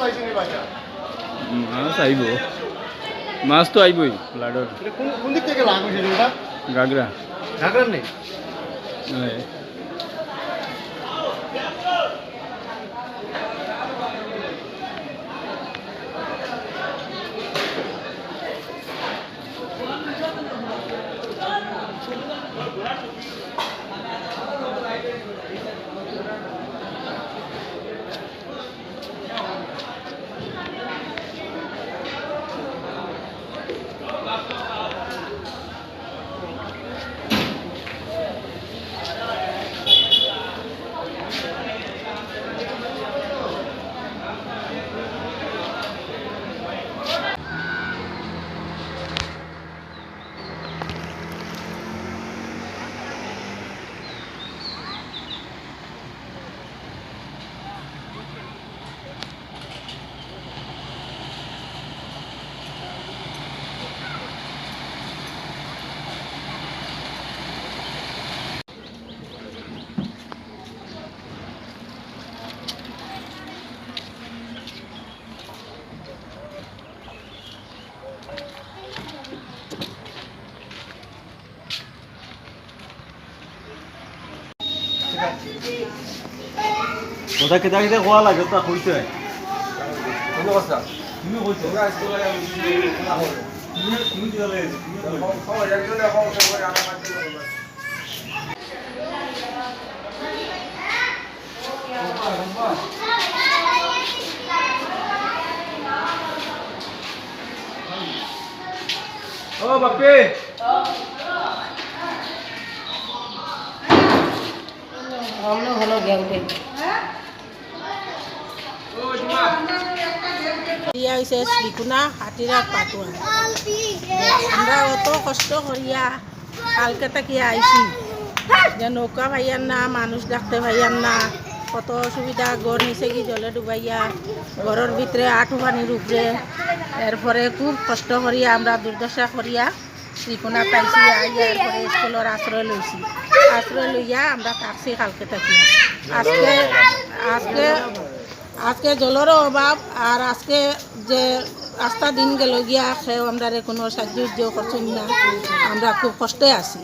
মাছ আইব, মাছ তো আইবই লাডর। কোন দিক থেকে লাগ হয়েছে এটা? গাগরা ঘাগরার নেই। ওটা কেটা কেটা কোয়া লাগে তা কইছে কোন কথা? তুমি কইছো তোমরা আজকে বলে না হবে। তুমি দিলে সবাই একজনে অবশ্য করে আমার মাঝে বলবে। ও বাপে অন্য হলো গেউটে দিয়া হয়েছে শ্রীকুনা হাতিরার পাটুয়া। আমরা অত কষ্ট করিয়া কালকে তাকিয়ে আইছি যে নৌকা ভাইয়ার না, মানুষ ডাকতে ভাইয়ার না, কত অসুবিধা। ঘর নিচে কি জলে ডুবাইয়া, ঘরের ভিতরে আঁঠু পানির উপরে। এরপরে খুব কষ্ট করিয়া আমরা দুর্দশা করিয়া শ্রীকুনা পাইছি। আইয়া এরপরে স্কুলের আশ্রয় লইছি। আশ্রয় লইয়া আমরা থাকছি কালকে থাকিয়া। আজকে আজকে আজকে জলেরও অভাব, আর আজকে যে রাস্তা দিন গেল গিয়া সেও আমরা কোনো সাহায্য করছি না। আমরা খুব কষ্টে আছি।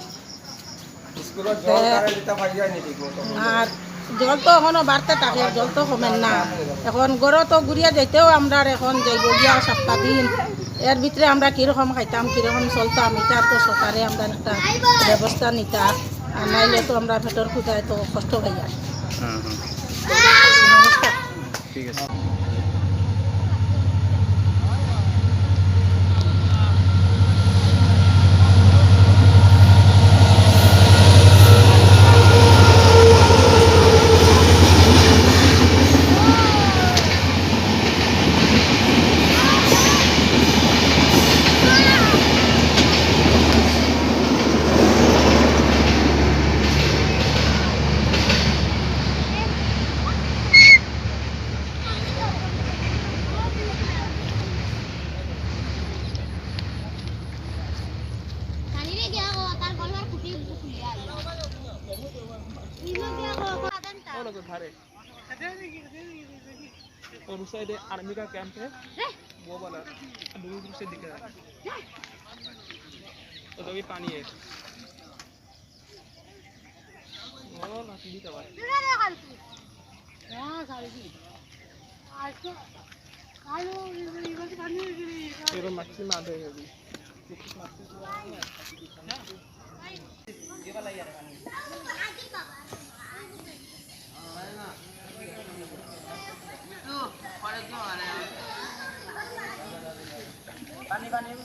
আর জল তো এখনো বাড়তে থাকে, জল তো কমেন না। এখন গড়ে তো ঘুরিয়া যাইতেও আমরা এখন যাইব গিয়া 7টা দিন। এর ভিতরে আমরা কীরকম খাইতাম, কীরকম চলতাম, এটার তো সরকারে আমরা একটা ব্যবস্থা নিতাম। আর নাইলে তো আমরা ভেতর খুঁজায় তো কষ্ট পাইয়া। নমস্কার। ঠিক আছে। और उस साइड आर्मी का कैंप है वो वाला दूर से दिख रहा है तो भी पानी है और लाठी भी दबा ये तो मच्छी मार रहे हैं अभी ये वाला यार पानी पानी भी